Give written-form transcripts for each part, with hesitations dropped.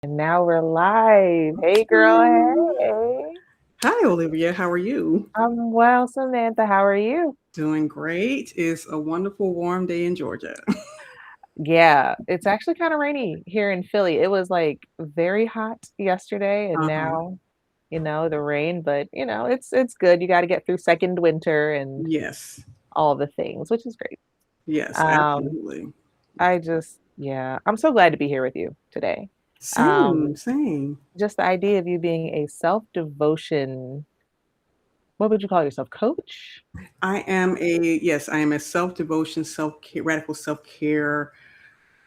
And now we're live. Hey, girl. Hey. Hi, Olivia. How are you? I'm well, Samantha. How are you? Doing great. It's a wonderful warm day in Georgia. Yeah, it's actually kind of rainy here in Philly. It was like very hot yesterday, and Uh-huh. now, the rain, but it's good. You got to get through second winter and Yes. all the things, which is great. Yes, Um, absolutely. yeah, I'm so glad to be here with you today. Same, Um, same. just the idea of you being a self-devotion, what would you call yourself, coach? I am a self-devotion, self-care, radical self-care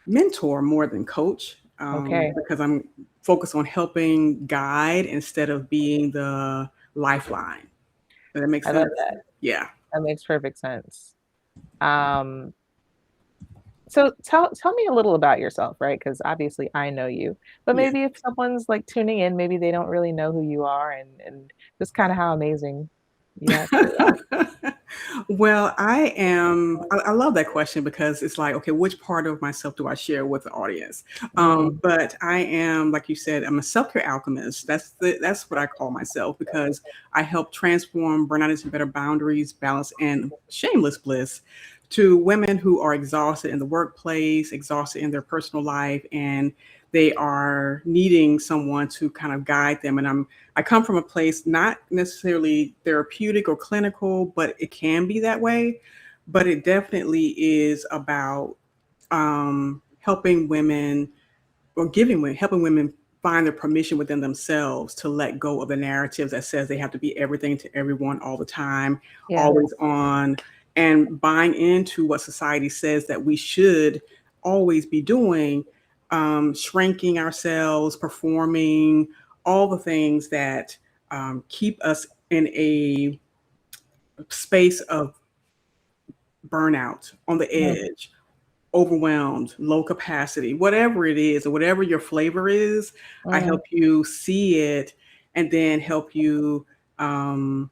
mentor more than coach, Okay. because I'm focused on helping guide instead of being the lifeline. Does that make I love sense? that. Yeah. That makes perfect sense. Um, so tell me a little about yourself, right? Because obviously I know you, but Yeah. maybe if someone's like tuning in, maybe they don't really know who you are and just kind of how amazing you actually are. Well, I love that question because it's like, okay, which part of myself do I share with the audience? Mm, But I am, like you said, I'm a self-care alchemist. That's what I call myself because I help transform burnout into better boundaries, balance, and shameless bliss to women who are exhausted in the workplace, exhausted in their personal life, and they are needing someone to kind of guide them. I come from a place not necessarily therapeutic or clinical, but it can be that way. But it definitely is about helping women or helping women find their permission within themselves to let go of the narratives that says they have to be everything to everyone all the time, yeah, always on, and buying into what society says that we should always be doing, shrinking ourselves, performing, all the things that keep us in a space of burnout, on the mm, edge, overwhelmed, low capacity, whatever it is, or whatever your flavor is. I mm, help you see it and then help you um,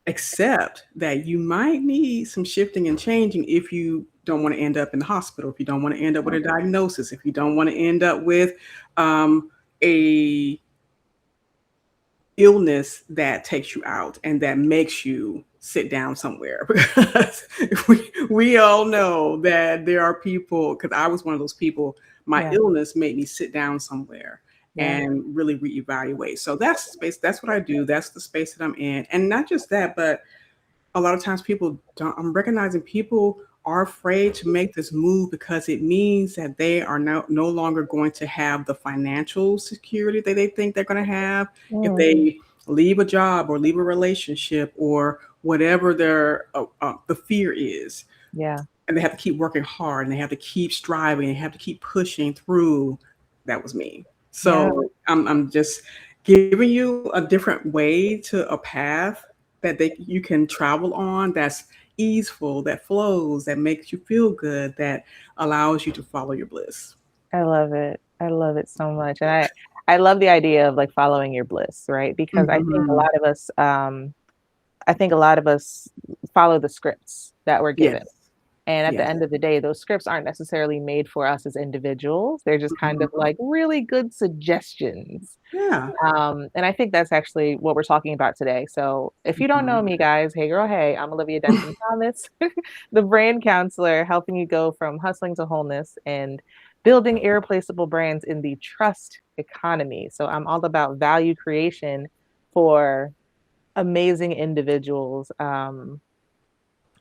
accept that you might need some shifting and changing if you don't want to end up in the hospital, if you don't want to end up with a diagnosis, if you don't want to end up with um, a illness that takes you out and that makes you sit down somewhere because we all know that there are people, because I was one of those people, my yeah, illness made me sit down somewhere yeah, and really reevaluate. So that's the space, that's what I do, that's the space that I'm in. And not just that, but a lot of times people don't, I'm recognizing people are afraid to make this move because it means that they are no longer going to have the financial security that they think they're going to have if mm, they leave a job or leave a relationship or whatever the fear is, yeah, and they have to keep working hard and they have to keep striving, they have to keep pushing through. That was me. yeah. So I'm just giving you a different way to a path that you can travel on, that's easeful, that flows, that makes you feel good, that allows you to follow your bliss. I love it. I love it so much. And I love the idea of like following your bliss, right? Because Hmm. I think a lot of us follow the scripts that we're Yes. given. And at the Yes. end of the day, those scripts aren't necessarily made for us as individuals. They're just kind of Mhm. like really good suggestions. Yeah. And I think that's actually what we're talking about today. So if you don't know Mhm. me, guys, hey girl, hey, I'm Olivia Denson Thomas, the brand counselor, helping you go from hustling to wholeness and building irreplaceable brands in the trust economy. So I'm all about value creation for amazing individuals.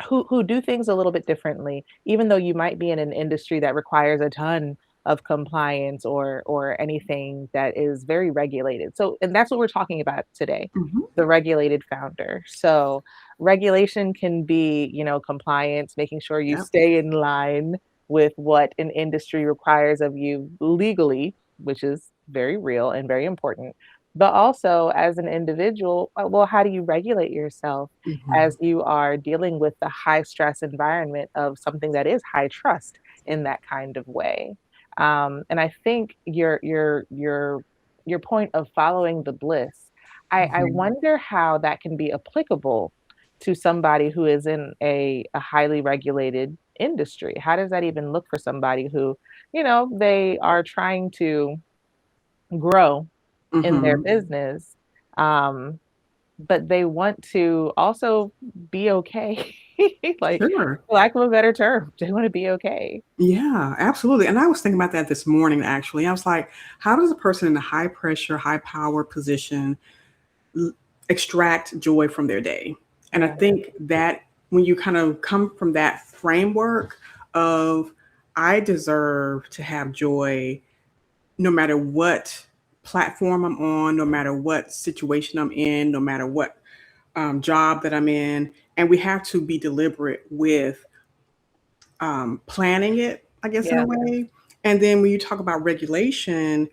Who do things a little bit differently, even though you might be in an industry that requires a ton of compliance or anything that is very regulated. So, and that's what we're talking about today, Mhm. the regulated founder. So, regulation can be, compliance, making sure you Yep. stay in line with what an industry requires of you legally, which is very real and very important. But also, as an individual, well, how do you regulate yourself Mhm. as you are dealing with the high stress environment of something that is high trust in that kind of way? And I think your point of following the bliss, I Mhm. wonder how that can be applicable to somebody who is in a highly regulated industry. How does that even look for somebody who, they are trying to grow in their Mm-hmm. business. Um, but they want to also be okay. Like, Sure. for lack of a better term, they want to be okay. Yeah, absolutely. And I was thinking about that this morning, actually. I was like, how does a person in a high pressure, high power position l- extract joy from their day? And I Yeah. think that when you kind of come from that framework of, I deserve to have joy no matter what platform I'm on, no matter what situation I'm in, no matter what job that I'm in. And we have to be deliberate with planning it, I guess, in a Yeah. way. And then when you talk about regulation,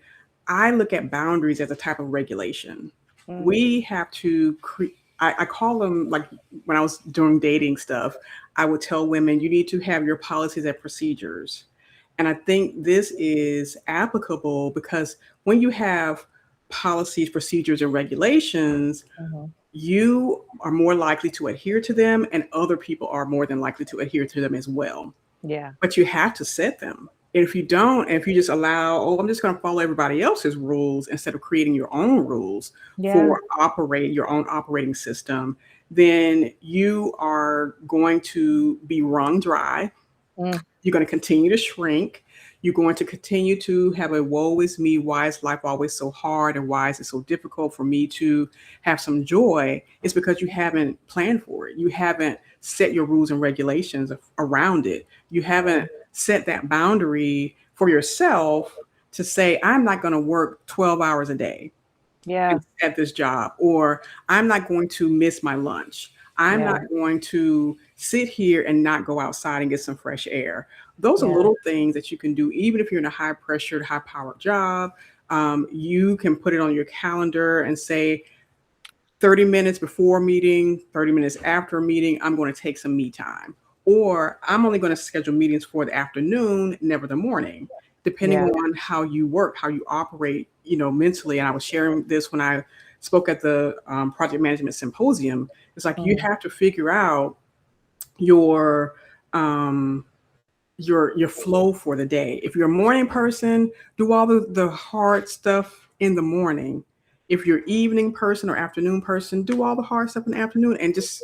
I look at boundaries as a type of regulation. Mm, We have to I call them, like, when I was doing dating stuff, I would tell women, you need to have your policies and procedures. And I think this is applicable because when you have policies, procedures, and regulations, mhm. you are more likely to adhere to them, and other people are more than likely to adhere to them as well. Yeah. But you have to set them. And if you don't, and if you just allow, oh, I'm just going to follow everybody else's rules instead of creating your own rules Yeah. for operate your own operating system, then you are going to be wrung dry. Mm, You're going to continue to shrink. You're going to continue to have a woe is me. Why is life always so hard? And why is it so difficult for me to have some joy? It's because you haven't planned for it. You haven't set your rules and regulations around it. You haven't set that boundary for yourself to say, I'm not going to work 12 hours a day yeah. at this job, or I'm not going to miss my lunch. I'm Yeah. not going to sit here and not go outside and get some fresh air. Those are Yeah. little things that you can do, even if you're in a high pressured, high powered job. You can put it on your calendar and say, 30 minutes before a meeting, 30 minutes after a meeting, I'm going to take some me time. Or I'm only going to schedule meetings for the afternoon, never the morning, depending Yeah. on how you work, how you operate, mentally. And I was sharing this when I spoke at the project management symposium. It's like you Mm, have to figure out your um, your flow for the day. If you're a morning person, do all the hard stuff in the morning. If you're evening person or afternoon person, do all the hard stuff in the afternoon. And just,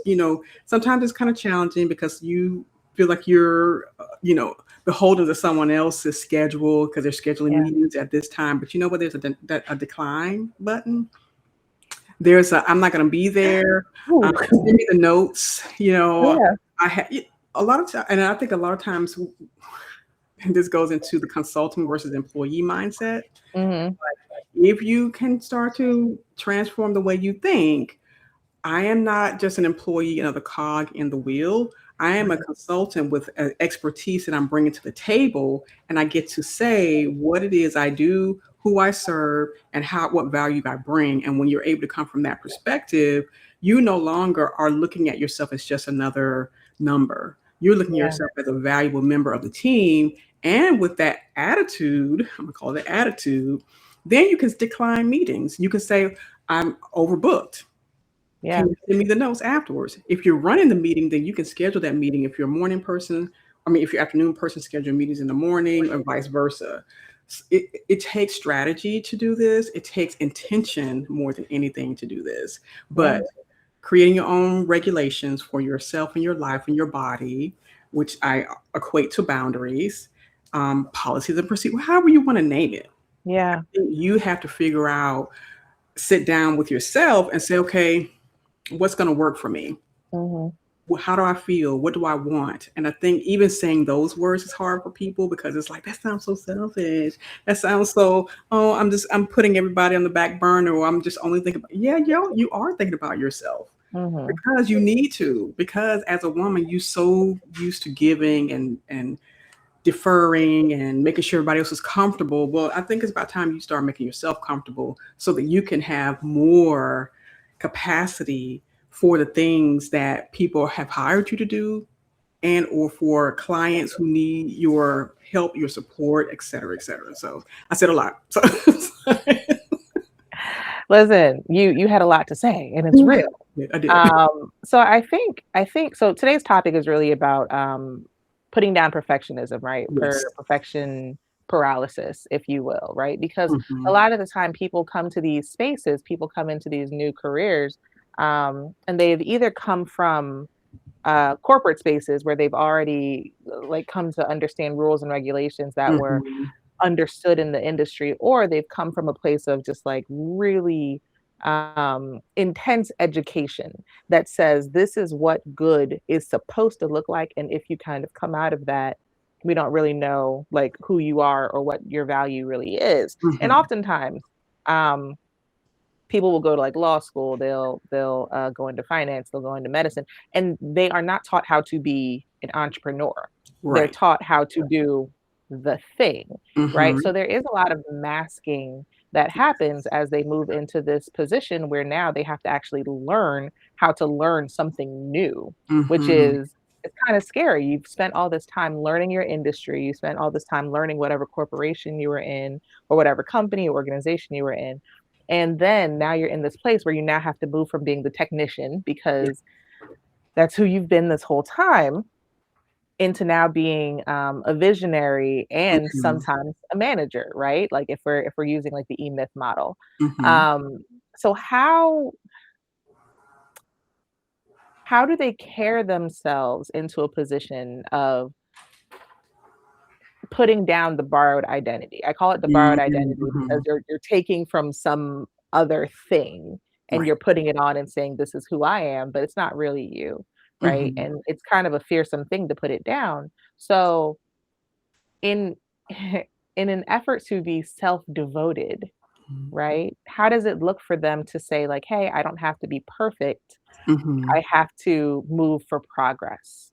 sometimes it's kind of challenging because you feel like you're, beholden to someone else's schedule because they're scheduling yeah. meetings at this time. But you know what? There's a decline button. There's a, I'm not going to be there. Ooh. Send me the notes. Yeah. I have a lot of time, and I think a lot of times, and this goes into the consulting versus employee mindset. Hmm. If you can start to transform the way you think, I am not just an employee, another cog in the wheel. I am a consultant with expertise that I'm bringing to the table, and I get to say what it is I do, who I serve, and what value I bring. And when you're able to come from that perspective, you no longer are looking at yourself as just another number. You're looking at Yeah. yourself as a valuable member of the team. And with that attitude, I'm gonna call it attitude, then you can decline meetings. You can say, I'm overbooked. Yeah. Can you send me the notes afterwards? If you're running the meeting, then you can schedule that meeting. If you're a morning person, if you're afternoon person, schedule meetings in the morning or vice versa. It takes strategy to do this. It takes intention more than anything to do this. Yeah. But creating your own regulations for yourself and your life and your body, which I equate to boundaries, policies and procedures, however you want to name it. Yeah. You have to figure out, sit down with yourself and say, okay, what's going to work for me? Hmm. How do I feel? What do I want? And I think even saying those words is hard for people because it's like, that sounds so selfish. That sounds so, oh, I'm putting everybody on the back burner, or I'm just only thinking about, yeah, yo, you are thinking about yourself Hmm. because you need to, because as a woman, you so used to giving and deferring and making sure everybody else is comfortable. Well, I think it's about time you start making yourself comfortable so that you can have more capacity for the things that people have hired you to do, and or for clients who need your help, your support, et cetera, et cetera. So I said a lot. So Listen, you had a lot to say, and it's real. I did. So I think so. Today's topic is really about putting down perfectionism, right? Yes. Perfection paralysis, if you will, right? Because a Mhm. lot of the time people come to these spaces, people come into these new careers, and they've either come from corporate spaces where they've already like come to understand rules and regulations that were Mhm. understood in the industry, or they've come from a place of just like really intense education that says this is what good is supposed to look like. And if you kind of come out of that, we don't really know like who you are or what your value really is. And Mhm. oftentimes, um, people will go to like law school, they'll go into finance, they'll go into medicine, and they are not taught how to be an entrepreneur. They're Right. taught how to do the thing, right? So Mhm. there is a lot of masking that happens as they move into this position where now they have to actually learn how to learn something new, which Mhm. is it's kind of scary. You've spent all this time learning your industry, you spent all this time learning whatever corporation you were in or whatever company or organization you were in, and then now you're in this place where you now have to move from being the technician Yeah. because that's who you've been this whole time into now being a visionary and Mhm. sometimes a manager, right? Like if we're using like the E-Myth model. Mhm. Um, so how do they care themselves into a position of putting down the borrowed identity? I call it the borrowed identity because Mhm. you're taking from some other thing and Right. you're putting it on and saying, "This is who I am," but it's not really you, right? Mhm. And it's kind of a fearsome thing to put it down. So in in an effort to be self-devoted, Mhm. right? How does it look for them to say like, "Hey, I don't have to be perfect. Mhm. I have to move for progress."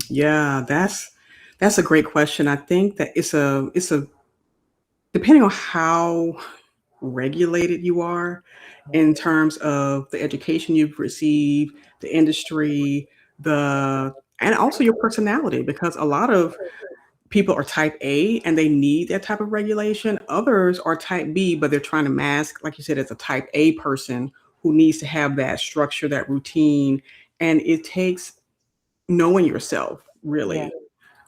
Yeah, that's a great question. I think that it's a depending on how regulated you are in terms of the education you've received, the industry, the and also your personality, because a lot of people are type A and they need that type of regulation. Others are type B, but they're trying to mask, like you said, as a type A person who needs to have that structure, that routine. And it takes knowing yourself Yeah. really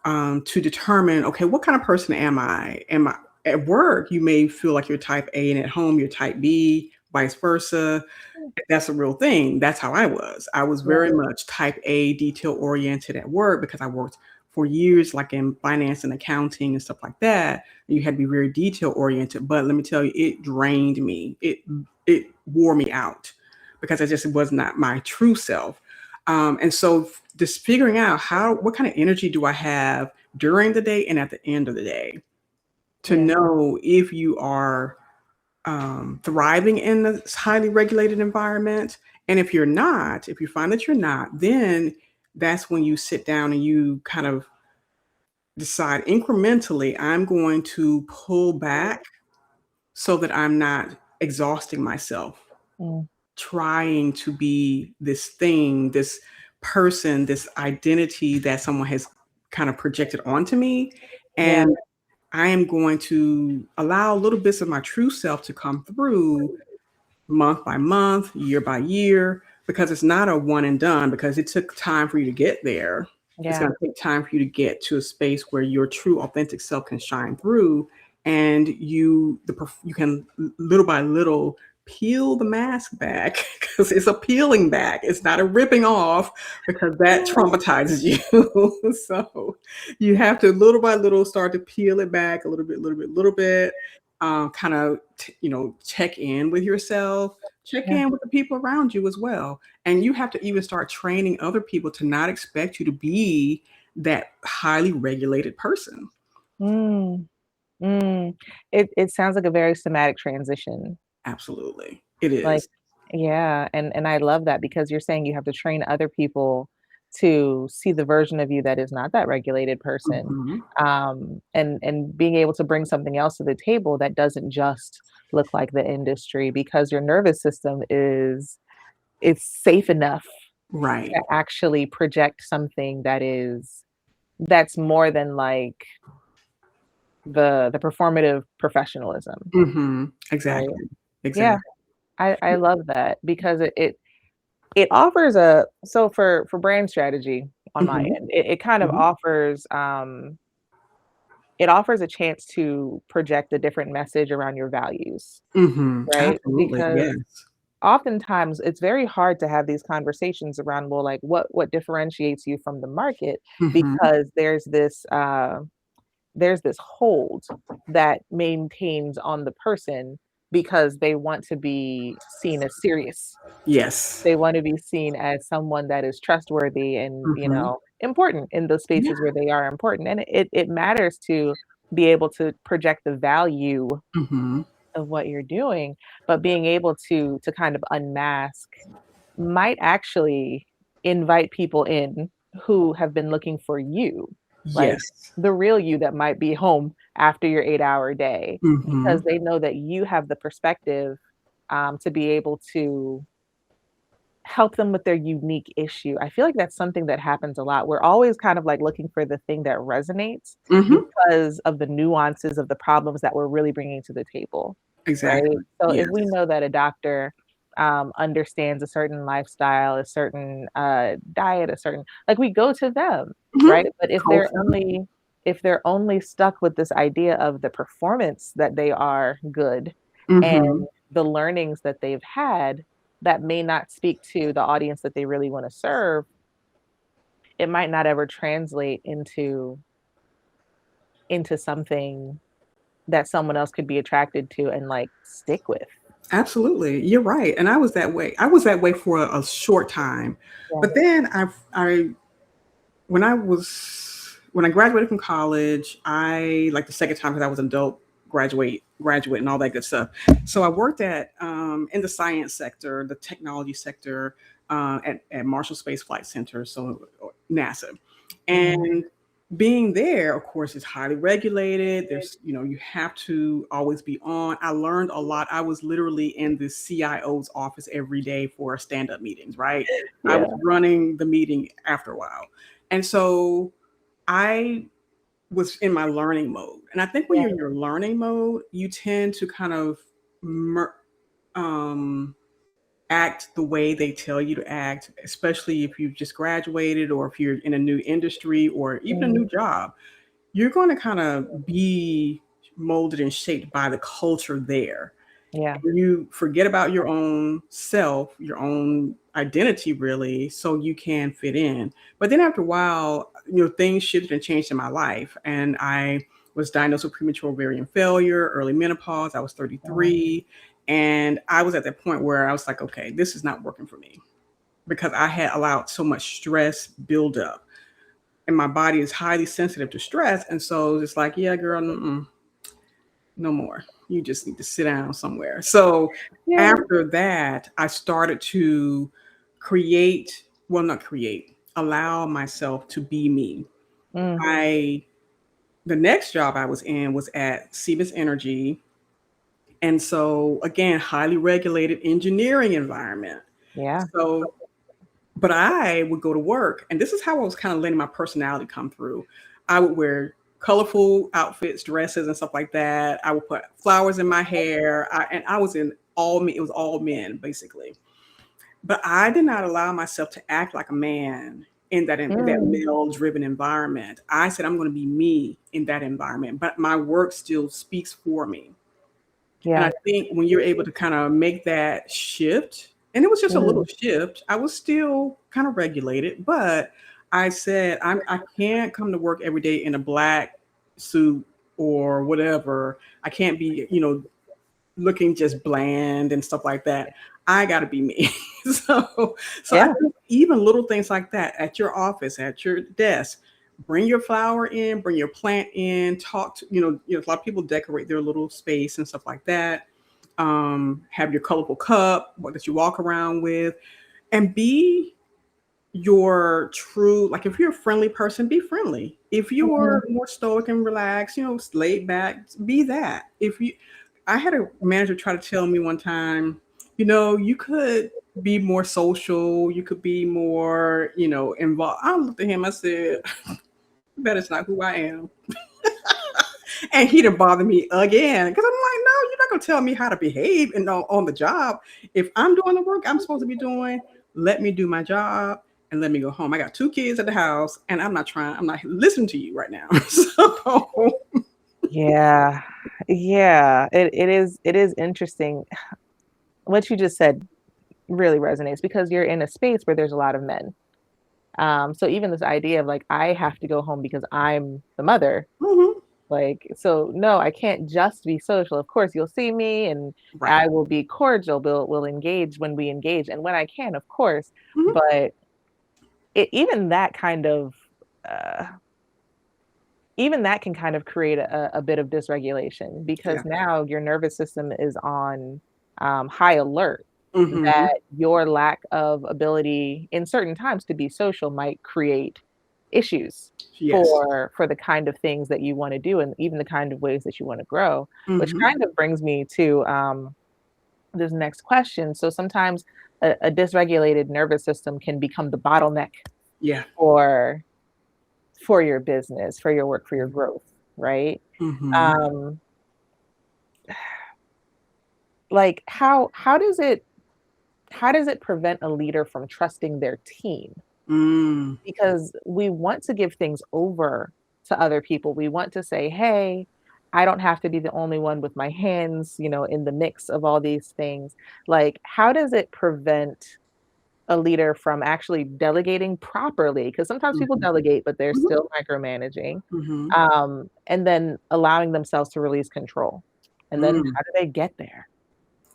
to determine, okay, what kind of person am I? Am I at work? You may feel like you're type A, and at home you're type B, vice versa. That's a real thing. That's how I was. I was Yeah. very much type A, detail oriented at work because I worked for years, like in finance and accounting and stuff like that. You had to be very detail oriented. But let me tell you, it drained me. It wore me out because I just was not my true self. And so just figuring out what kind of energy do I have during the day and at the end of the day to Yeah. know if you are thriving in a highly regulated environment. And if you're not, if you find that you're not, then that's when you sit down and you kind of decide incrementally, I'm going to pull back so that I'm not exhausting myself Mm. trying to be this thing, this person, this identity that someone has kind of projected onto me. Yeah. And I am going to allow little bits of my true self to come through month by month, year by year, because it's not a one and done, because it took time for you to get there. It's Yeah. going to take time for you to get to a space where your true authentic self can shine through, and you can little by little peel the mask back because it's a peeling back. It's not a ripping off because that traumatizes you. So you have to little by little start to peel it back a little bit, little bit, little bit, kind of check in with yourself, check Yeah. in with the people around you as well. And you have to even start training other people to not expect you to be that highly regulated person. Mm. Mm. It sounds like a very somatic transition. Absolutely. It Like, is. yeah, and I love that because you're saying you have to train other people to see the version of you that is not that regulated person, Mhm. and being able to bring something else to the table that doesn't just look like the industry because your nervous system is safe enough Right. to actually project something that's more than like the performative professionalism, right? Exactly. Yeah, Exactly. I love that because it offers a so for brand strategy on my Mhm. end, it kind of Mhm. offers, it offers a chance to project a different message around your values, right? Absolutely. Because Yes. oftentimes it's very hard to have these conversations around, well, like what differentiates you from the market, Hmm. because there's this hold that maintains on the person because they want to be seen as serious. Yes. They want to be seen as someone that is trustworthy and, Hmm. important in those Yeah. spaces where they are important. And it matters to be able to project the value Hmm. of what you're doing, but being able to kind of unmask might actually invite people in who have been looking for you, like Yes. the real you that might be home after your 8-hour day, because Hmm. they know that you have the perspective to be able to help them with their unique issue. I feel like that's something that happens a lot. We're always kind of like looking for the thing that resonates Hmm. because of the nuances of the problems that we're really bringing to the table, right? Exactly. So if we Yes. know that a doctor understands a certain lifestyle, a certain diet, a certain, like, we go to them, Hmm. right? But Culture. if they're only stuck with this idea of the performance that they are good Hmm. and the learnings that they've had that may not speak to the audience that they really want to serve, it might not ever translate into something that someone else could be attracted to and, like, stick with. Absolutely. You're right. And I was that way. I was that way for a short time. Yeah. But then I when I graduated from college, I like the second time because I was an adult graduate and all that good stuff. So I worked at in the science sector, the technology sector, at Marshall Space Flight Center, so NASA. Mhm. And being there, of course, is highly regulated. There's, you have to always be on. I learned a lot. I was literally in the CIO's office every day for stand-up meetings, right? I Yeah. was running the meeting after a while. And so I was in my learning mode. And I think when Yeah. you're in your learning mode, you tend to kind of mer- um, act the way they tell you to act, especially if you've just graduated or if you're in a new industry or even a Mhm. new job. You're going to kind of be molded and shaped by the culture there. Yeah. You forget about your own self, your own identity, really, so you can fit in. But then after a while, things shifted and changed in my life. And I was diagnosed with premature ovarian failure, early menopause. I was Wow. 33. And I was at that point where I was like, okay, this is not working for me because I had allowed so much stress build up. And my body is highly sensitive to stress. And so it's like, yeah, girl, no more. You just need to sit down somewhere. So Yeah. after that, I started to create, well, not create, allow myself to be me. Mm. I The next job I was in was at Siemens Energy. And so again, highly regulated engineering environment. Yeah. So, but I would go to work, and this is how I was kind of letting my personality come through. I would wear colorful outfits, dresses, and stuff like that. I would put flowers in my hair, and I was in all men. It was all men basically, but I did not allow myself to act like a man in that Mm. male-driven environment. I said I'm going to be me in that environment, but my work still speaks for me. And I Yeah. think when you're able to kind of make that shift, and it was just a little Mm. shift, I was still kind of regulated, but I said, I can't come to work every day in a black suit or whatever. I can't be, looking just bland and stuff like that. I got to be me. so I Yeah. think even little things like that at your office, at your desk, bring your flower in, bring your plant in, talk to, a lot of people decorate their little space and stuff like that. Have your colorful cup that you walk around with, and be your true, like if you're a friendly person, be friendly. If Mhm. you're more stoic and relaxed, laid back, be that. If you I had a manager try to tell me one time, you could be more social, you could be more, involved. I looked at him, I said, that is not who I am. And he didn't bother me again. Because I'm like, no, you're not gonna tell me how to behave and on the job. If I'm doing the work I'm supposed to be doing, let me do my job and let me go home. I got two kids at the house and I'm not listening to you right now. So Yeah. Yeah. It is interesting. What you just said really resonates because you're in a space where there's a lot of men. So even this idea of like I have to go home because I'm the mother, Hmm. like, so no, I can't just be social. Of course, you'll see me and Right. I will be cordial. We'll engage when we engage and when I can, of course. Hmm. But even that kind of uh, even that can kind of create a bit of dysregulation because Yeah. now your nervous system is on high alert Hmm. that your lack of ability in certain times to be social might create issues Yes. for the kind of things that you want to do and even the kind of ways that you want to grow, which Hmm. kind of brings me to this next question. So sometimes a dysregulated nervous system can become the bottleneck Yeah. for for your business, for your work, for your growth, right? Hmm. Um, like how does it prevent a leader from trusting their team? Mm. Because we want to give things over to other people. We want to say, "Hey, I don't have to be the only one with my hands, in the mix of all these things." Like, how does it prevent a leader from actually delegating properly? Because sometimes people Mhm. delegate, but they're Mhm. still micromanaging, Mhm. and then allowing themselves to release control. And then Mm. how do they get there?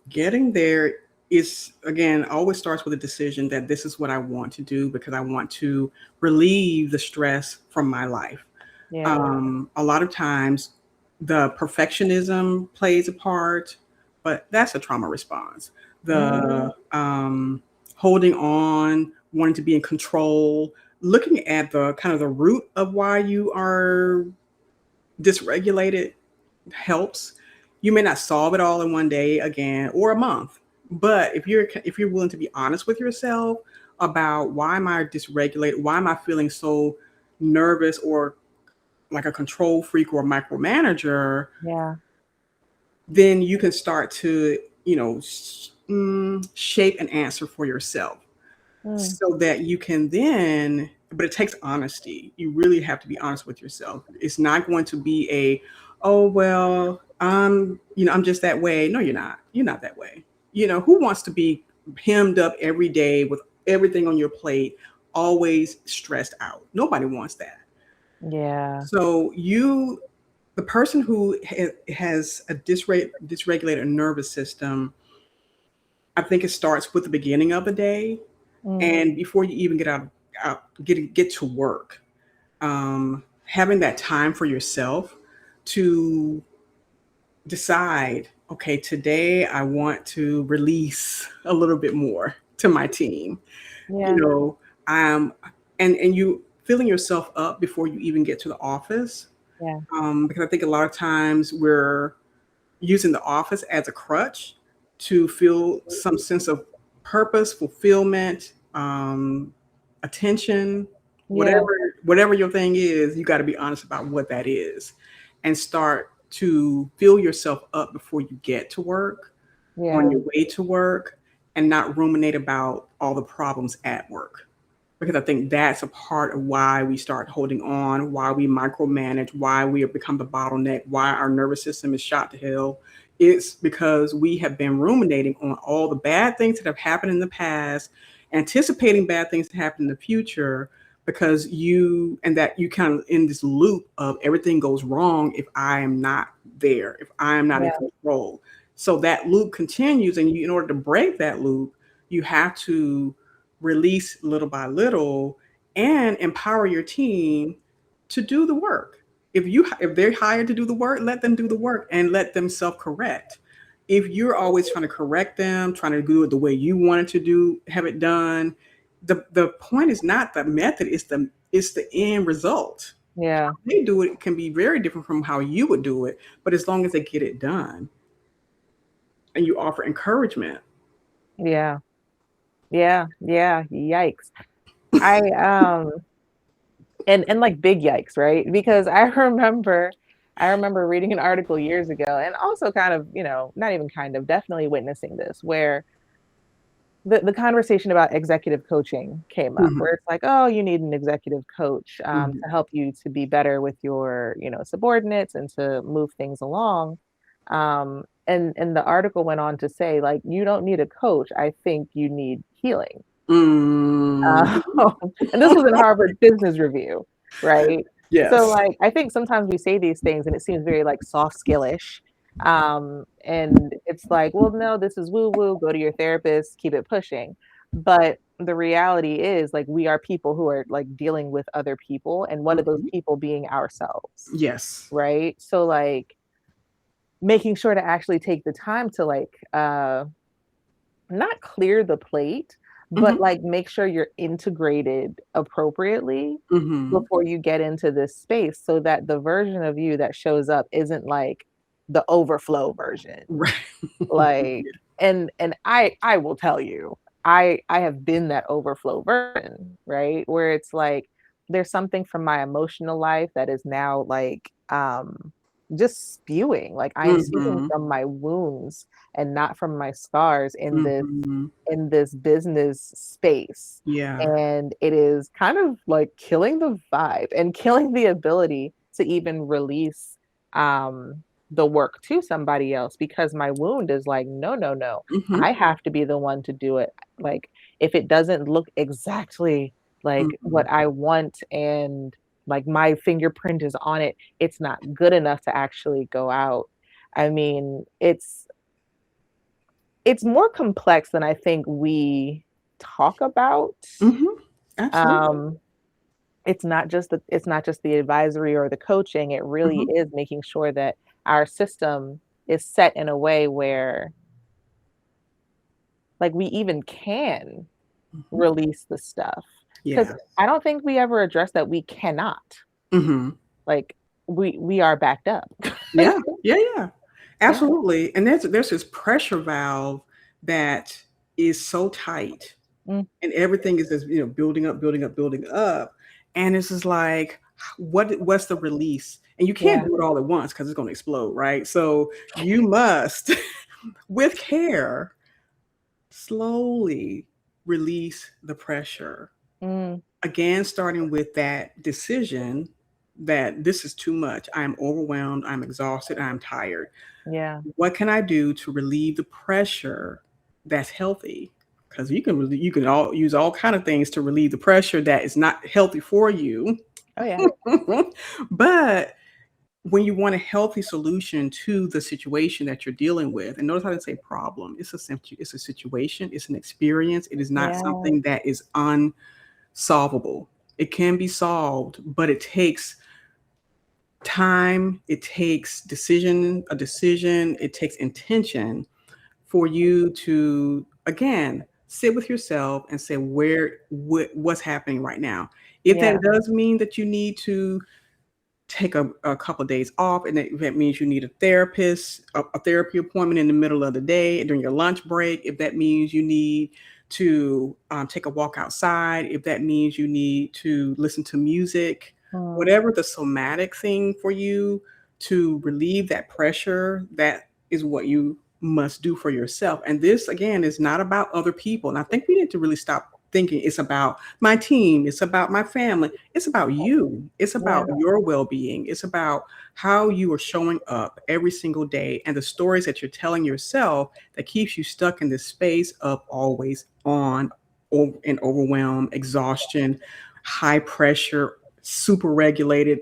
Getting there is, again, always starts with a decision that this is what I want to do because I want to relieve the stress from my life. Yeah. A lot of times, the perfectionism plays a part, but that's a trauma response. Mhm. The holding on, wanting to be in control, looking at the kind of the root of why you are dysregulated helps. You may not solve it all in one day again or a month, but if you're willing to be honest with yourself about why am I dysregulated, why am I feeling so nervous or like a control freak or a micromanager, Yeah. then you can start to shape an answer for yourself Mm. so that you can then, but it takes honesty. You really have to be honest with yourself. It's not going to be a, oh well, I'm just that way. No, you're not that way. Who wants to be hemmed up every day with everything on your plate, always stressed out? Nobody wants that. Yeah. So the person who has a dysregulated nervous system, I think it starts with the beginning of the day Mm. and before you even get to work, having that time for yourself to decide, okay, today I want to release a little bit more to my team. you Yeah. know um and you filling yourself up before you even get to the office, Yeah. because I think a lot of times we're using the office as a crutch to feel some sense of purpose, fulfillment, attention, Yeah. whatever your thing is. You got to be honest about what that is, and start to fill yourself up before you get to work, on Yeah. your way to work, and not ruminate about all the problems at work, because I think that's a part of why we start holding on, why we micromanage, why we have become the bottleneck, why our nervous system is shot to hell. It's because we have been ruminating on all the bad things that have happened in the past, anticipating bad things to happen in the future, because you kind of in this loop of everything goes wrong if I am not there, if I am not in Yeah. control. So that loop continues, and in order to break that loop, you have to release little by little and empower your team to do the work. If they're hired to do the work, let them do the work and let them self-correct. If you're always trying to correct them, trying to do it the way you want it to do, have it done, the point is not the method, it's the end result. Yeah. They do it can be very different from how you would do it, but as long as they get it done and you offer encouragement. Yeah. Yeah. Yeah. Yikes. I and like big yikes, right? Because I remember reading an article years ago and also kind of, not even kind of, definitely witnessing this where the conversation about executive coaching came up, Mhm. where it's like, oh, you need an executive coach to Mhm. help you to be better with your, subordinates and to move things along. And the article went on to say, like, you don't need a coach. I think you need healing. Mm. Uh, and this was in Harvard Business Review, right? So, Yes. like, I think sometimes we say these things and it seems very like soft skillish. And it's like, well, no, this is woo woo, go to your therapist, keep it pushing. But the reality is, like, we are people who are like dealing with other people, and one of those Mhm. people being ourselves, Yes. right? So, like, making sure to actually take the time to, like, not clear the plate, but, Mhm. like, make sure you're integrated appropriately Mhm. before you get into this space so that the version of you that shows up isn't, like, the overflow version. Right. Like, and I will tell you, I have been that overflow version, right? Where it's like, there's something from my emotional life that is now, like, just spewing. Like, I am speaking Mhm. from my wounds and not from my scars Mhm. in this business space. Yeah. And it is kind of like killing the vibe and killing the ability to even release the work to somebody else, because my wound is like, no, no, no. Mhm. I have to be the one to do it. Like, if it doesn't look exactly like Mhm. what I want, and like my fingerprint is on it, it's not good enough to actually go out. I mean, it's more complex than I think we talk about. Mhm. Absolutely. Um, it's not just the advisory or the coaching. It really Mhm. is making sure that our system is set in a way where, like, we even can Mhm. release the stuff. Because Yeah. I don't think we ever address that we cannot. Mhm. Like, we are backed up. Yeah. Yeah, yeah. Yeah. Absolutely. And there's this pressure valve that is so tight, Mm, and everything is just, building up, building up, building up. And it's just like, what's the release? And you can't yeah. do it all at once because it's going to explode, right? So you must, with care, slowly release the pressure. Mm, Again, starting with that decision that this is too much. I'm overwhelmed. I'm exhausted. I'm tired. yeah. What can I do to relieve the pressure that's healthy? Because you can all use all kind of things to relieve the pressure that is not healthy for you. Oh, yeah. But when you want a healthy solution to the situation that you're dealing with, and notice how I didn't say problem, it's a situation, it's an experience. It is not Yeah. something that is unsolvable. It can be solved, but it takes time, it takes a decision, it takes intention for you to, again, sit with yourself and say what's happening right now. If that Yeah. does mean that you need to take a couple of days off, and if that means you need a therapist, a therapy appointment in the middle of the day during your lunch break, if that means you need to take a walk outside, if that means you need to listen to music, Mm, whatever the somatic thing for you to relieve that pressure, that is what you must do for yourself. And this, again, is not about other people. And I think we need to really stop thinking it's about my team, it's about my family. It's about you. It's yeah. about your well-being. It's about how you are showing up every single day and the stories that you're telling yourself that keeps you stuck in this space of always on, and overwhelm, exhaustion, high pressure, super regulated,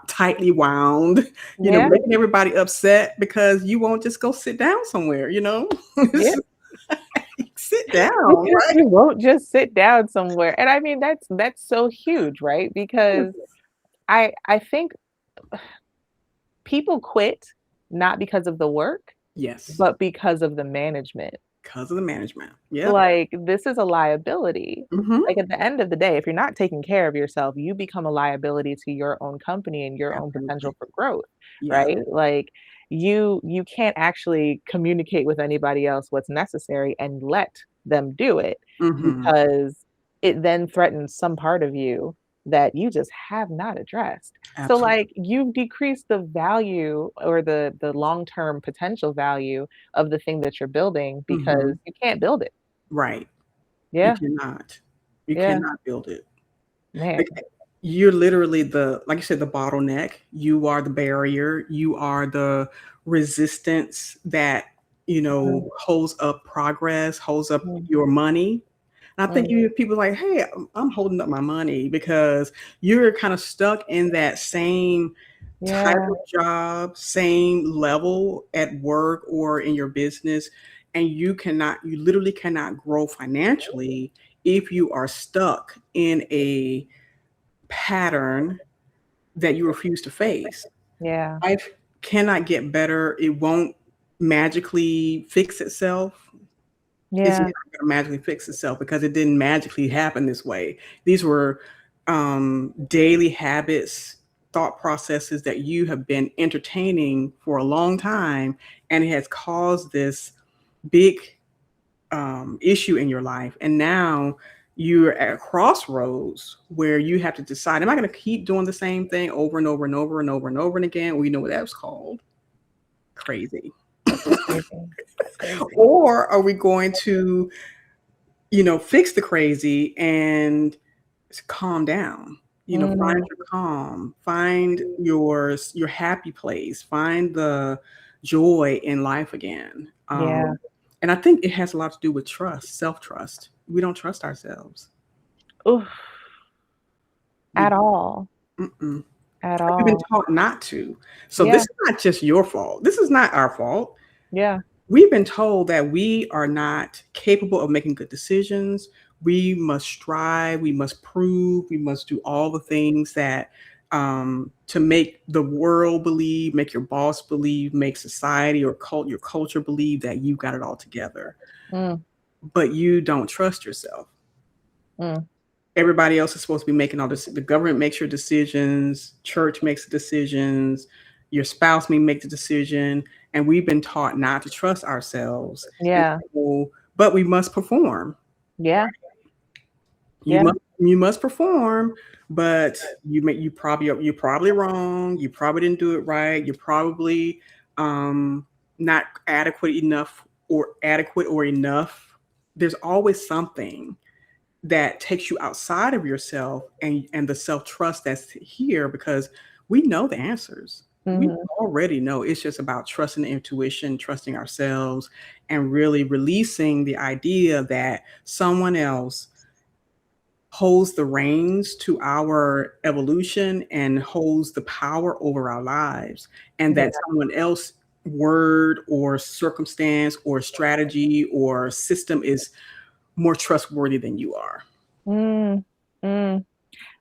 tightly wound, Yeah. making everybody upset because you won't just go sit down somewhere. Yeah. Sit down, Because right? you won't just sit down somewhere. And I mean, that's so huge, right? Because I think people quit not because of the work, Yes, but because of the management. because of the management. Yep. Like, this is a liability. Mhm. Like, at the end of the day, if you're not taking care of yourself, you become a liability to your own company and your own Absolutely. potential for growth, Yeah. right? Like, you can't actually communicate with anybody else what's necessary and let them do it, Mhm. because it then threatens some part of you that you just have not addressed. So, Absolutely. like, you've decreased the value or the long-term potential value of the thing that you're building because Mhm. you can't build it. Right. You Yeah. cannot. You Yeah. cannot build it. Man. Bec- You're literally like you said, the bottleneck. You are the barrier. You are the resistance that, Mm, holds up progress, holds up mm, your money. And I think mm. you hear people like, hey, I'm holding up my money because you're kind of stuck in that same type Yeah. of job, same level at work or in your business. And you literally cannot grow financially if you are stuck in a pattern that you refuse to face. Yeah. Life cannot get better. It won't magically fix itself. It's Yeah. not going to magically fix itself because it didn't magically happen this way. These were daily habits, thought processes that you have been entertaining for a long time, and it has caused this big issue in your life. And now you're at a crossroads where you have to decide: am I going to keep doing the same thing over and over and over and over and over and again? We know what that was called, crazy. That's so crazy. That's crazy. Or are we going to fix the crazy and calm down. Find Mm, your calm, find your happy place, find the joy in life again. yeah. And I think it has a lot to do with trust, self-trust. We don't trust ourselves. Oof. We At all. mm-mm. At We've been all. taught not to. So this Yeah. is not just your fault. This is not our fault. Yeah. We've been told that we are not capable of making good decisions. We must strive, we must prove, we must do all the things that to make the world believe, make your boss believe, make society or your culture believe that you've got it all together. Mm, But you don't trust yourself. mm. Everybody else is supposed to be making all this. The government makes your decisions, church makes the decisions, your spouse may make the decision, and we've been taught not to trust ourselves. And Yeah. so, but we must perform. Yeah. You Yeah. must perform, but you're probably wrong. You probably didn't do it right. You're probably not adequate or enough. There's always something that takes you outside of yourself and the self-trust that's here because we know the answers. We Mhm. already know. It's just about trusting the intuition, trusting ourselves, and really releasing the idea that someone else holds the reins to our evolution and holds the power over our lives, and Yeah. that someone else word or circumstance or strategy or system is more trustworthy than you are. Mm, mm.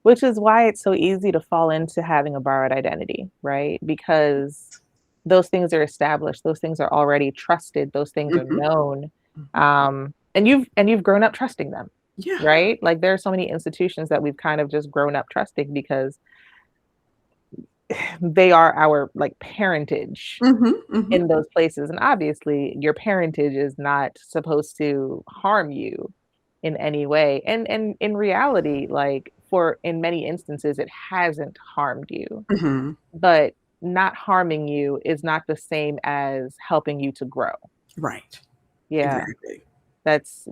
Which is why it's so easy to fall into having a borrowed identity, right? Because those things are established, those things are already trusted, those things are Mhm, known, mhm. and you've grown up trusting them, Yeah. right? Like, there are so many institutions that we've kind of just grown up trusting because they are our, like, parentage Mhm, mhm, in those places, and obviously, your parentage is not supposed to harm you in any way, and in reality, like, for in many instances, it hasn't harmed you, mhm. but not harming you is not the same as helping you to grow. Right. Yeah, Exactly. that's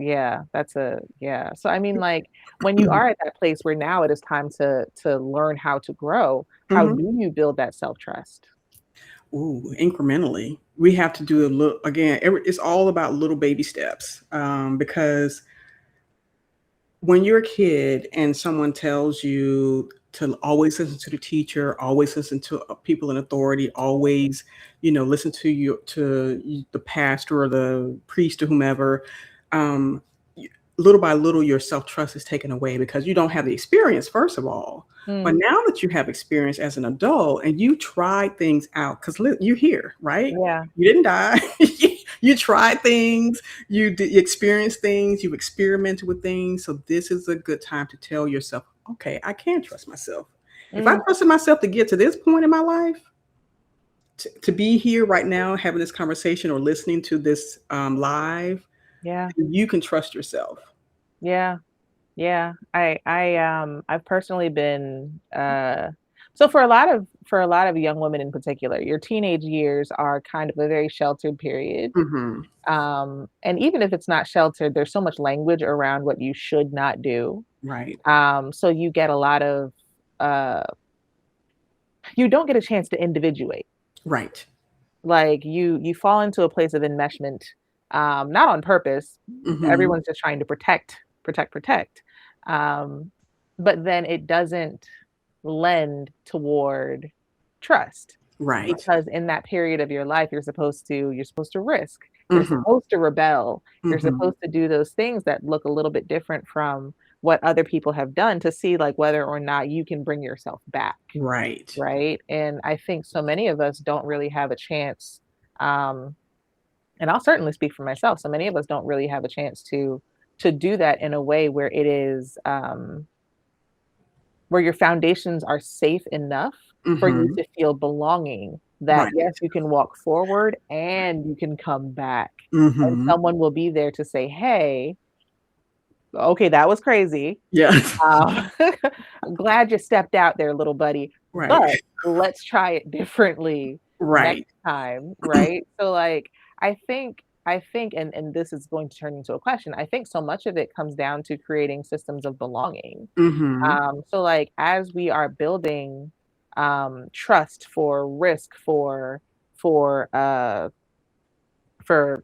a yeah. So, I mean, like, when you are at that place where now it is time to learn how to grow, how Mhm. do you build that self-trust? Ooh, incrementally. We have to do a little again, it's all about little baby steps, because when you're a kid and someone tells you to always listen to the teacher, always listen to people in authority, always, listen to the pastor or the priest or whomever, um, little by little, your self trust is taken away because you don't have the experience, first of all. But Mm, now that you have experience as an adult and you tried things out, because you're here, right? yeah, You didn't die. You tried things, you experienced things, you've experimented with things. So this is a good time to tell yourself, okay, I can trust myself. If I mm, trusted myself to get to this point in my life, to be here right now, having this conversation or listening to this live, yeah, you can trust yourself. yeah. Yeah, I've personally been, So for a lot of young women in particular, your teenage years are kind of a very sheltered period. Hmm. And even if it's not sheltered, there's so much language around what you should not do. Right. So you get a lot of uh, you don't get a chance to individuate. Right. Like you fall into a place of enmeshment, not on purpose. Hmm. Everyone's just trying to protect. Um, but then it doesn't lend toward trust Right. because in that period of your life you're supposed to risk, you're Hmm. supposed to rebel, you're Hmm. supposed to do those things that look a little bit different from what other people have done to see like whether or not you can bring yourself back. Right. Right. And I think so many of us don't really have a chance. Um, and I'll certainly speak for myself. So many of us don't really have a chance to do that in a way where it is where your foundations are safe enough for you Hmm. to feel belonging. That Right. yes, you can walk forward and you can come back. And Hmm. someone will be there to say, "Hey, okay, that was crazy. Yeah. Um, I'm glad you stepped out there, little buddy, Right. but let's try it differently next Right. time," right? So like I think and this is going to turn into a question. I think so much of it comes down to creating systems of belonging. Hmm. So like as we are building trust for risk for uh for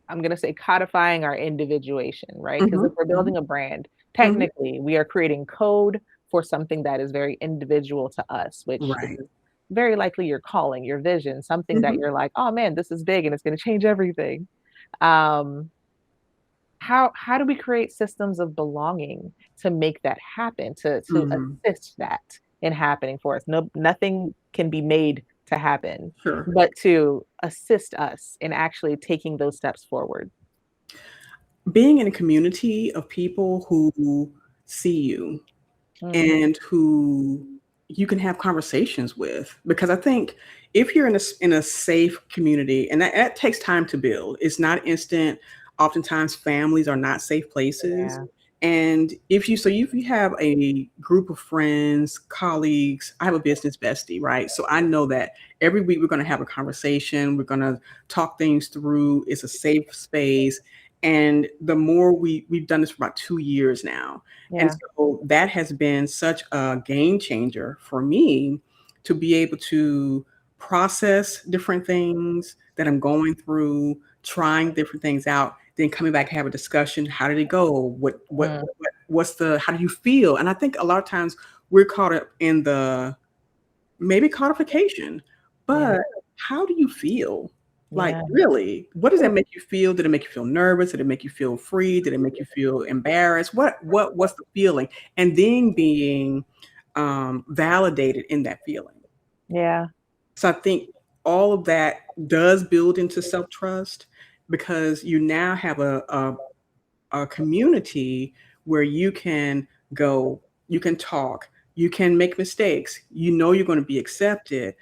I'm going to say codifying our individuation, right? Because Hmm. if we're Hmm. building a brand, Hmm. technically we are creating code for something that is very individual to us, which is Right. very likely your calling, your vision, something that Hmm. you're like, oh man, this is big and it's going to change everything. Um, how do we create systems of belonging to make that happen, to Hmm. assist that in happening for us? No, nothing can be made to happen, Sure. but to assist us in actually taking those steps forward. Being in a community of people who see you Mm, and who you can have conversations with, because I think if you're in a safe community, and that takes time to build, it's not instant. Oftentimes families are not safe places. yeah, And if you have a group of friends, colleagues, I have a business bestie, right? So I know that every week we're going to have a conversation, we're going to talk things through. It's a safe space. And the more we've done this for about 2 years now, and yeah, so that has been such a game changer for me to be able to process different things that I'm going through, trying different things out, then coming back, have a discussion. How did it go? mm, What's the, how do you feel? And I think a lot of times we're caught up in the maybe codification, yeah, but how do you feel? Like, yeah, really, what does that make you feel? Did it make you feel nervous? Did it make you feel free? Did it make you feel embarrassed? What's the feeling? And then being validated in that feeling. yeah, So I think all of that does build into self trust because you now have a community where you can go, you can talk, you can make mistakes. You know you're going to be accepted,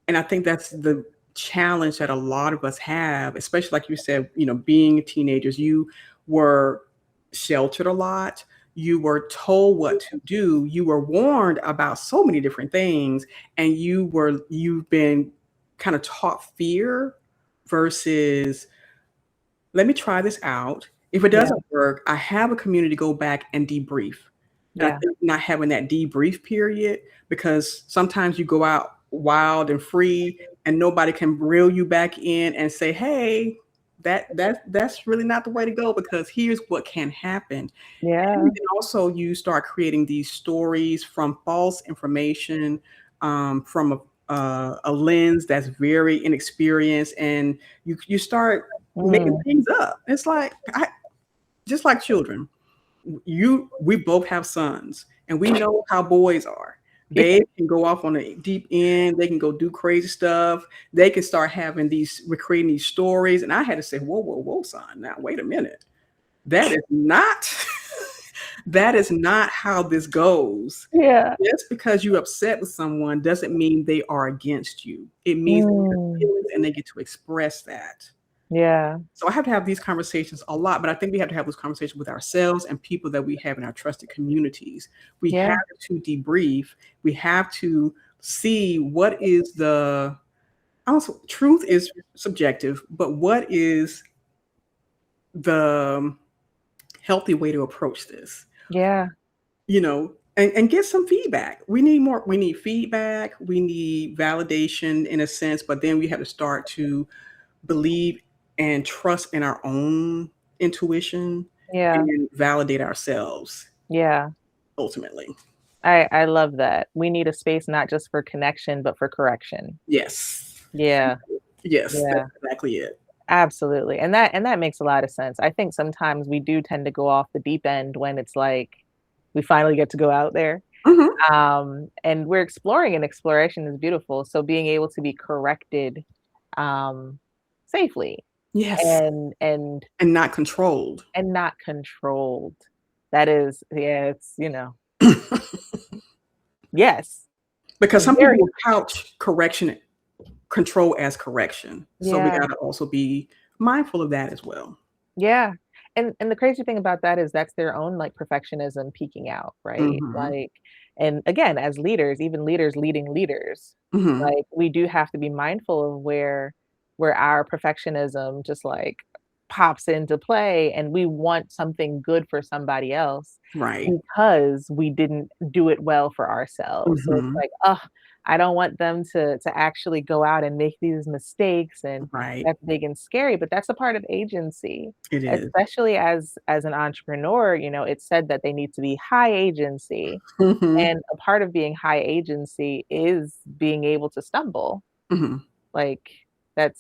and I think that's the challenge that a lot of us have, especially like you said, being teenagers, you were sheltered a lot. You were told what to do. You were warned about so many different things, and you've been kind of taught fear versus let me try this out. If it yeah, doesn't work, I have a community to go back and debrief. And I yeah, think not having that debrief period, because sometimes you go out wild and free and nobody can reel you back in and say, hey, that's really not the way to go because here's what can happen. And yeah, then also you start creating these stories from false information, from a lens that's very inexperienced, and you start making mm, things up. It's like just like children. We both have sons, and we know how boys are. yeah, They can go off on the deep end. They can go do crazy stuff. They can start we're creating these stories. And I had to say, whoa, whoa, whoa, son. Now, wait a minute. That is not that is not how this goes. yeah, Just because you're upset with someone doesn't mean they are against you. It means they have mm, feelings and they get to express that. yeah, So I have to have these conversations a lot, but I think we have to have those conversations with ourselves and people that we have in our trusted communities. We have yeah, to debrief. We have to see what is the also truth is subjective, but what is the healthy way to approach this? Yeah. And get some feedback. We need more. We need feedback. We need validation in a sense, but then we have to start to believe and trust in our own intuition Yeah. and validate ourselves Yeah. ultimately. I love that. We need a space not just for connection, but for correction. Yes. Yeah. Yes, that's Yeah. exactly it. Absolutely. And that makes a lot of sense. I think sometimes we do tend to go off the deep end when it's like we finally get to go out there. Mhm. And we're exploring, and exploration is beautiful. So being able to be corrected um safely Yes, and and not controlled. not controlled. That is, yeah, yes, Because some people very will couch correction control as correction. So we yeah. gotta also be mindful of that as well. Yeah. And the crazy thing about that is that's their own like perfectionism peeking out, right? Mhm. Like, and again, as leaders, even leaders leading leaders, Mhm. like we do have to be mindful of where our perfectionism just like pops into play, and we want something good for somebody else Right. because we didn't do it well for ourselves. So it's Mhm. like, oh, I don't want them to actually go out and make these mistakes, and Right. that's big and scary, but that's a part of agency. It is. Especially as an entrepreneur, it's said that they need to be high agency, Mhm. and a part of being high agency is being able to stumble. Mhm. Like, that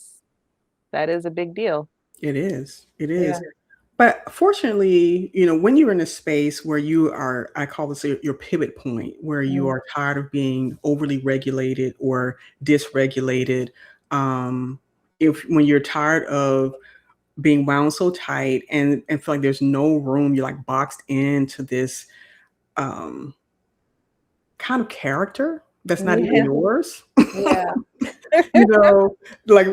is a big deal. It is. It Yeah. is. But fortunately, when you're in a space where you are, I call this your pivot point, where you Mm, are tired of being overly regulated or dysregulated, um, if when you're tired of being wound so tight and feel like there's no room, you're like boxed into this um, kind of character that's not even yeah, yours. yeah, you know, like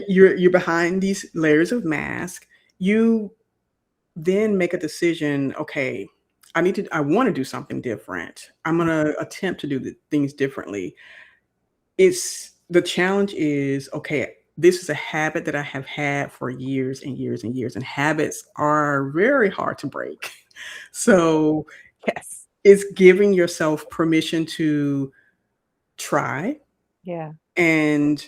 you're behind these layers of mask. You then make a decision. Okay, I want to do something different. I'm going to attempt to do the things differently. It's the challenge is, okay, this is a habit that I have had for years and years and years, and habits are very hard to break. So yes, it's giving yourself permission to try yeah, and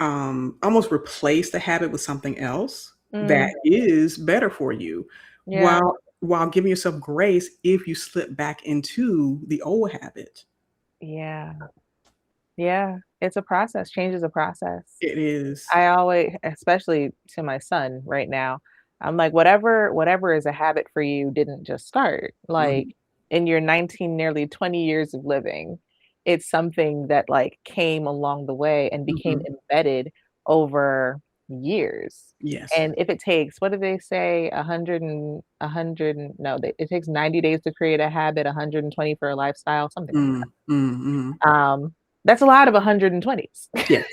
almost replace the habit with something else that mm, is better for you, yeah, while giving yourself grace if you slip back into the old habit. yeah, yeah. It's a process. Change is a process. It is. I always, especially to my son right now, I'm like, whatever is a habit for you didn't just start. Like Mhm, in your 19, nearly 20 years of living, it's something that like came along the way and became mhm. embedded over years. Yes. And if it takes, what do they say, no, it takes 90 days to create a habit, 120 for a lifestyle, something like Mm, mm, mhm. that. That's a lot of 120s. Yes,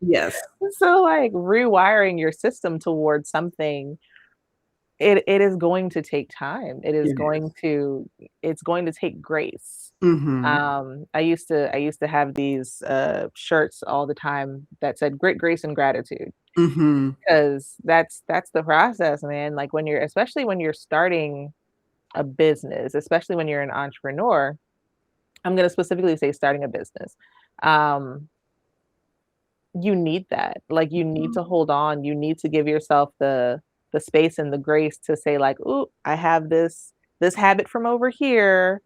yes, So, like, rewiring your system towards something, it is going to take time. it is. It's going to take grace. Mhm, I used to have these, shirts all the time that said "Grit, Grace, and Gratitude," mhm, because that's the process, man. Like, especially when you're starting a business, especially when you're an entrepreneur, I'm gonna specifically say starting a business. Um, You need that. Like, you need mhm. to hold on. You need to give yourself the space and the grace to say like, "Ooh, I have this habit from over here,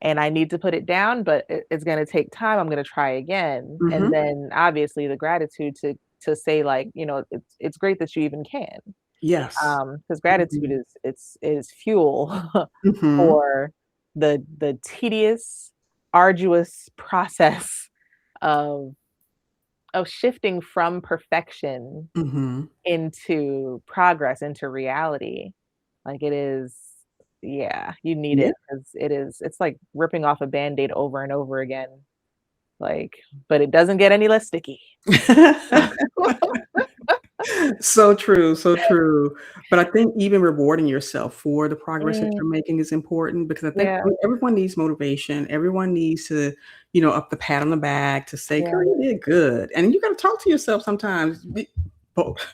and I need to put it down, but it's gonna take time. I'm gonna try again." And Mhm. then obviously the gratitude to say like, it's great that you even can. Yes. Because gratitude Mhm, is fuel mhm, for the tedious, arduous process of shifting from perfection mhm. into progress, into reality. Like it is, yeah, you need Yeah. it because it's like ripping off a Band-Aid over and over again. Like, but it doesn't get any less sticky. So true, so true. But I think even rewarding yourself for the progress that Mm, you're making is important because I think yeah, everyone needs motivation. Everyone needs to, up the pat on the back to say, Yeah. girl, you did good. And you got to talk to yourself sometimes. But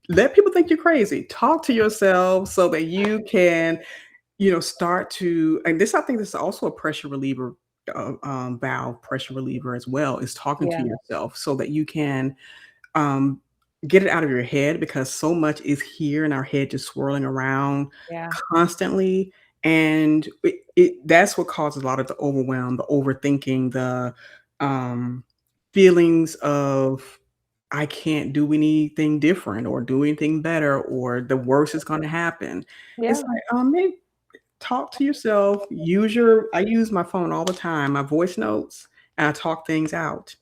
let people think you're crazy. Talk to yourself so that you can, start to, and this, I think this is also a pressure reliever, valve pressure reliever as well, is talking to Yeah. yourself so that you can um, get it out of your head, because so much is here in our head just swirling around Yeah. constantly. And that's what causes a lot of the overwhelm, the overthinking, the um, feelings of I can't do anything different or do anything better, or the worst is going to happen. It's Yeah. like, maybe talk to yourself. I use my phone all the time, my voice notes, and I talk things out.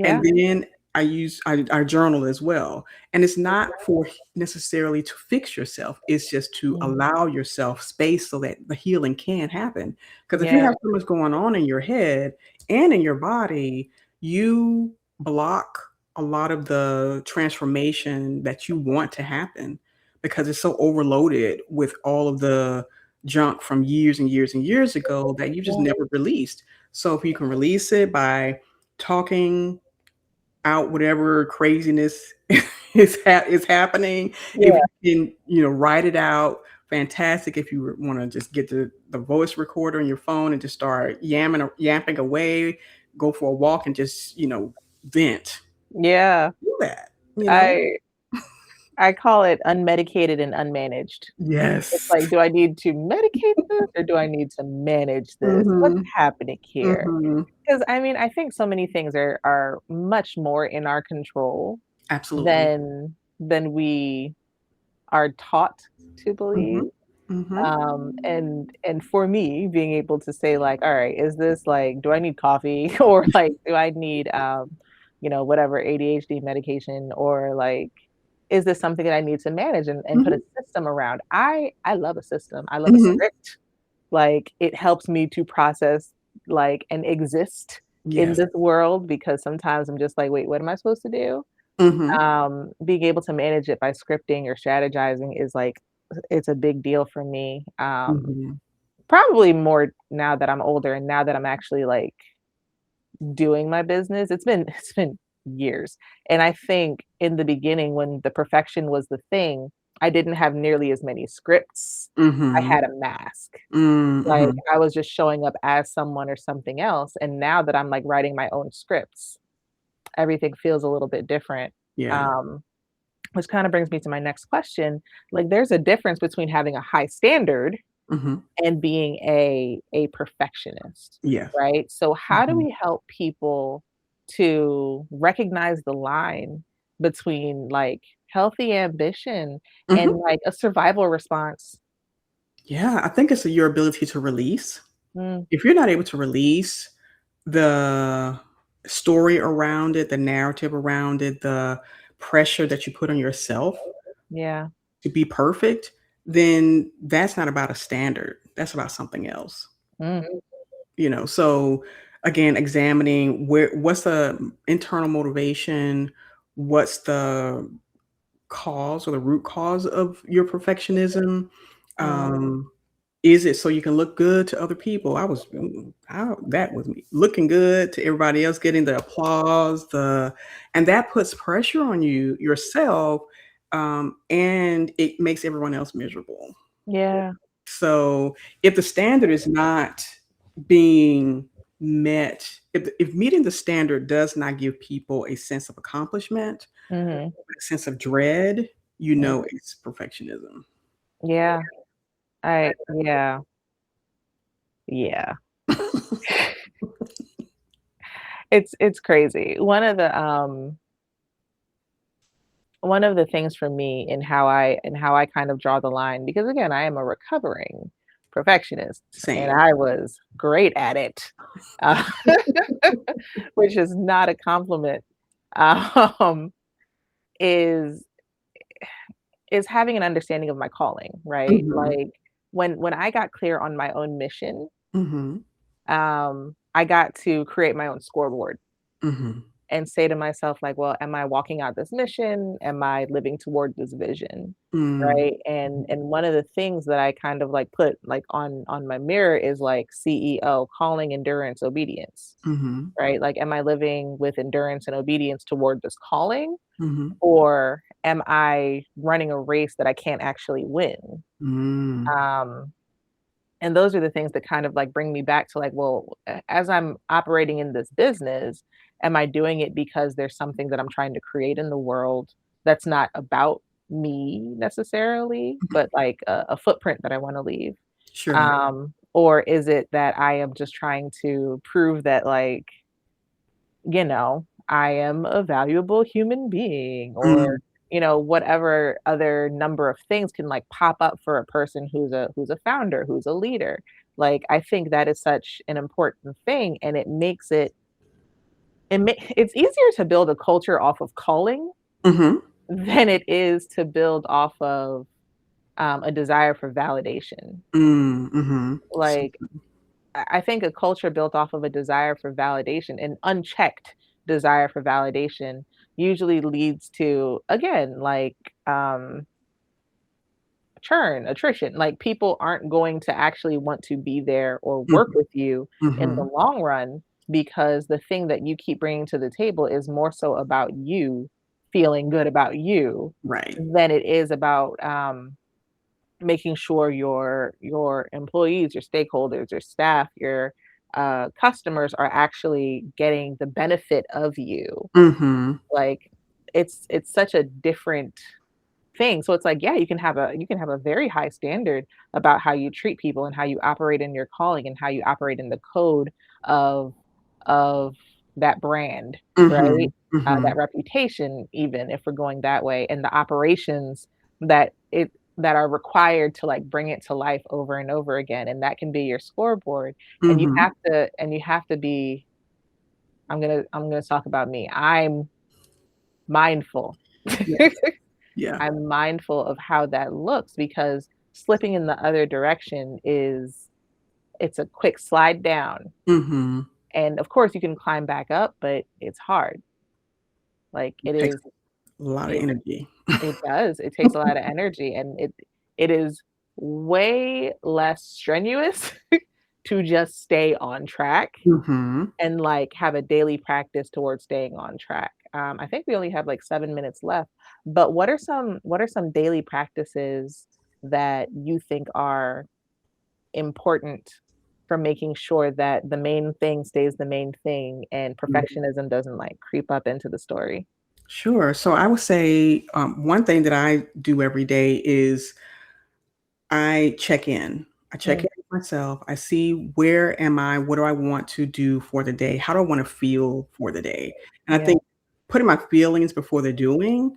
And Yeah. then I journal as well. And it's not for necessarily to fix yourself. It's just to Mm. allow yourself space so that the healing can happen. Because if you Yeah. have so much going on in your head and in your body, you block a lot of the transformation that you want to happen, because it's so overloaded with all of the junk from years and years and years ago that you just Yeah. never released. So if you can release it by talking out whatever craziness is happening. If Yeah. you can, write it out, fantastic. If you want to just get the voice recorder on your phone and just start yapping away, go for a walk and just, vent. Yeah. Do that. I I call it unmedicated and unmanaged. It's Yes. like, do I need to medicate this or do I need to manage this? What's Mhm. happening here? Mhm. Because I mean, I think so many things are much more in our control Absolutely. than we are taught to believe. Mhm. Mhm. And for me, being able to say like, all right, is this like, do I need coffee or like, do I need, whatever ADHD medication or like, is this something that I need to manage and put a Mhm. system around? I love a system. I love a Mhm. script. Like it helps me to process like and exist in Yes. this world because sometimes I'm just like, wait, what am I supposed to do? Mhm. Being able to manage it by scripting or strategizing is like it's a big deal for me. Mhm. Probably more now that I'm older and now that I'm actually like doing my business. It's been years. And I think in the beginning when the perfection was the thing, I didn't have nearly as many scripts. I Mhm. had a mask. Like Mhm. I was just showing up as someone or something else. And now that I'm like writing my own scripts, everything feels a little bit different. Yeah. Um, which kind of brings me to my next question. Like there's a difference between having a high standard Mhm. and being a perfectionist, Yes. right? So how do Mhm. we help people to recognize the line between like healthy ambition and Mhm. like a survival response? Yeah, I think it's your ability to release. Mm, If you're not able to release the story around it, the narrative around it, the pressure that you put on yourself yeah. to be perfect, then that's not about a standard. That's about something else. Mm, So again, examining what's the internal motivation, what's the cause or the root cause of your perfectionism. mm, Um, is it so you can look good to other people? That was me looking good to everybody else, getting the applause, and that puts pressure on you yourself, and it makes everyone else miserable. yeah. So if the standard is not being met, if meeting the standard does not give people a sense of accomplishment, Mhm. a sense of dread, Mm, it's perfectionism. yeah. Yeah. Yeah. It's crazy. One of the things for me in how I kind of draw the line because again, I am a recovering perfectionist and Same. I was great at it, uh, which is not a compliment, um, is is having an understanding of my calling, right? Mhm. Like when I got clear on my own mission, Mhm. I got to create my own scoreboard. Mhm. and say to myself, like, well, am I walking out this mission? Am I living toward this vision? Mm. Right. And one of the things that I kind of like put like on my mirror is like CEO, calling, endurance, obedience. Mhm. Right. Like, am I living with endurance and obedience toward this calling? Mhm. Or am I running a race that I can't actually win? Mm. Um, and those are the things that kind of like bring me back to like, well, as I'm operating in this business, am I doing it because there's something that I'm trying to create in the world that's not about me necessarily, but like a footprint that I want to leave? Sure. Or is it that I am just trying to prove that like, I am a valuable human being, or, Mm. whatever other number of things can like pop up for a person who's a founder, who's a leader. Like, I think that is such an important thing, and it makes it's easier to build a culture off of calling Mhm. than it is to build off of a desire for validation. Mm. Mhm. So Like, I think a culture built off of a desire for validation, an unchecked desire for validation, usually leads to, again, like, churn, attrition. Like, people aren't going to actually want to be there or work Mhm. with you in the Mhm. long run, because the thing that you keep bringing to the table is more so about you feeling good about you Right. than it is about, making sure your employees, your stakeholders, your staff, your customers are actually getting the benefit of you. Mhm. Like, it's such a different thing. So it's like, yeah, you can have a very high standard about how you treat people and how you operate in your calling and how you operate in the code of of that brand, right? Mhm. That Mhm. reputation, even if we're going that way, and the operations that are required to like bring it to life over and over again, and that can be your scoreboard. And you Mhm. have to be. I'm gonna talk about me. I'm mindful. Yes. Yeah. I'm mindful of how that looks, because slipping in the other direction it's a quick slide down. Mhm. And of course you can climb back up, but it's hard. Like, It takes a lot of it energy. it does. It takes a lot of energy, and it is way less strenuous to just stay on track Mhm. and like have a daily practice towards staying on track. I think we only have like 7 minutes left, but what are some daily practices that you think are important for making sure that the main thing stays the main thing and perfectionism doesn't like creep up into the story? Sure. So I would say one thing that I do every day is I check in. I check Mm, in with myself. I see where am I? What do I want to do for the day? How do I want to feel for the day? And I yeah, think putting my feelings before the doing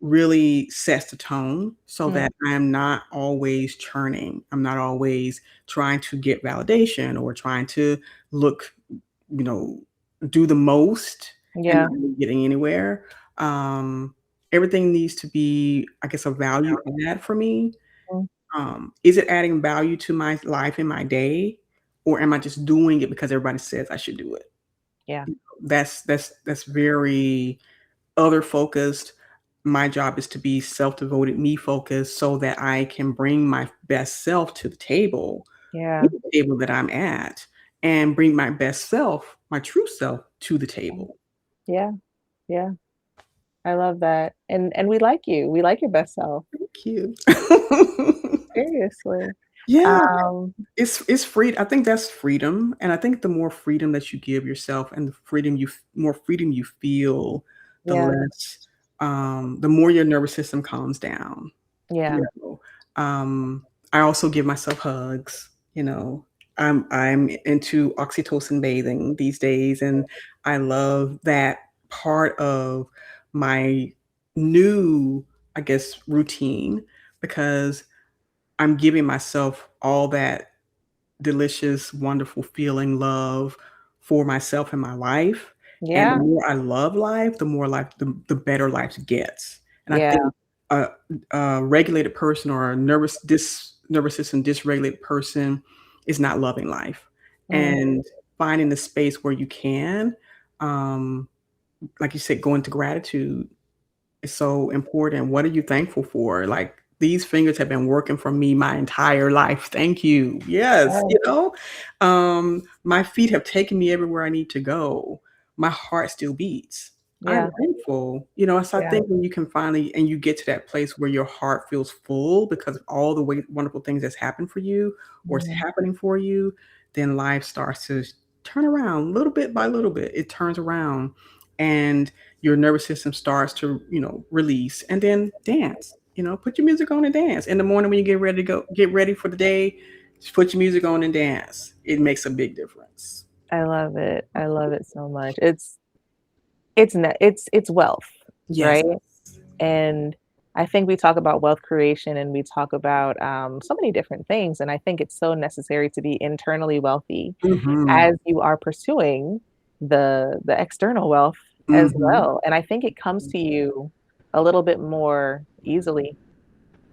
really sets the tone so mm, that I'm not always churning. I'm not always trying to get validation or trying to look, you know, do the most and yeah, not really getting anywhere. Um, Everything needs to be, I guess, a value add for me. mm, Is it adding value to my life and my day, or am I just doing it because everybody says I should do it? yeah, That's very other focused. My job is to be self-devoted, me focused, so that I can bring my best self to the table, yeah, the table that I'm at, and bring my best self, my true self, to the mm, table. yeah, yeah. I love that. And we like you. We like your best self. Thank you. Seriously. Yeah, Um, it's free. I think that's freedom, and I think the more freedom that you give yourself, and more freedom you feel, the yeah, less, the more your nervous system calms down. yeah, You know, I also give myself hugs. You know, I'm into oxytocin bathing these days, and I love that part of my new, I guess, routine because I'm giving myself all that delicious, wonderful feeling love for myself and my life. And the yeah, more I love life, the better life gets. And I yeah, think a, a regulated person or a nervous system dysregulated person is not loving life. mm, And finding the space where you can um, like you said, going to gratitude is so important. What are you thankful for? Like, these fingers have been working for me my entire life. Thank you. Yes, Oh, my feet have taken me everywhere I need to go. My heart still beats. I'm yeah, thankful. So I yeah, think when you can finally and you get to that place where your heart feels full because of all the wonderful things that's happened for you or is mhm, happening for you, then life starts to turn around little bit by little bit. It turns around, and your nervous system starts to, release, and then dance. Put your music on and dance. In the morning when you get ready for the day, just put your music on and dance. It makes a big difference. I love it. I love it so much. It's wealth, Yes. right? And I think we talk about wealth creation and we talk about so many different things. And I think it's so necessary to be internally wealthy Mhm. as you are pursuing the external wealth as Mhm. well. And I think it comes to you a little bit more easily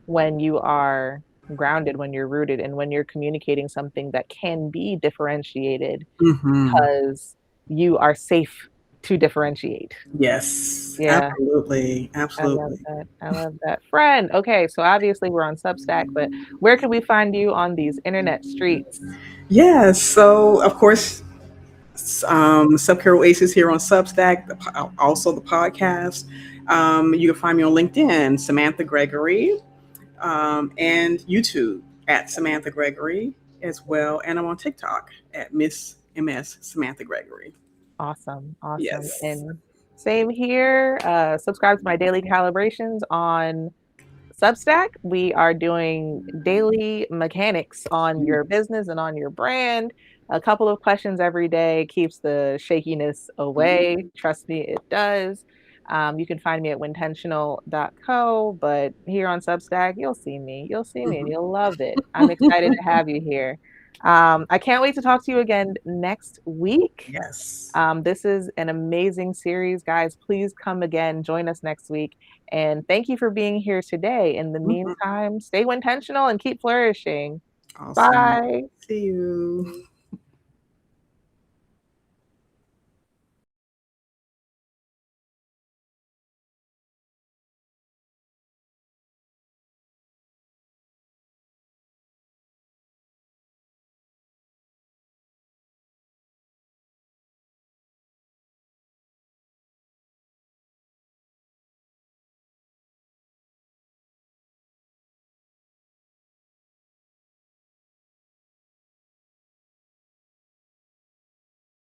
when you are grounded, when you're rooted, and when you're communicating something that can be differentiated Mhm. because you are safe to differentiate. Yes. Yeah. Absolutely. I love Absolutely. that. I love that. Friend, okay, so obviously we're on Substack, but where can we find you on these internet streets? Yes. So, of course, Self Care Oasis here on Substack, also the podcast. You can find me on LinkedIn, Samantha Gregory, and YouTube at Samantha Gregory as well. And I'm on TikTok at Miss MS Samantha Gregory. Awesome, awesome. Yes. And same here. Subscribe to my daily calibrations on Substack. We are doing daily mechanics on your business and on your brand. A couple of questions every day keeps the shakiness away. Trust me, it does. You can find me at wintentional.co, but here on Substack, you'll see me. You'll see me and Mhm. you'll love it. I'm excited to have you here. I can't wait to talk to you again next week. Yes. This is an amazing series, guys. Please come again, join us next week. And thank you for being here today. In the Mhm. meantime, stay intentional and keep flourishing. Awesome. Bye. See you.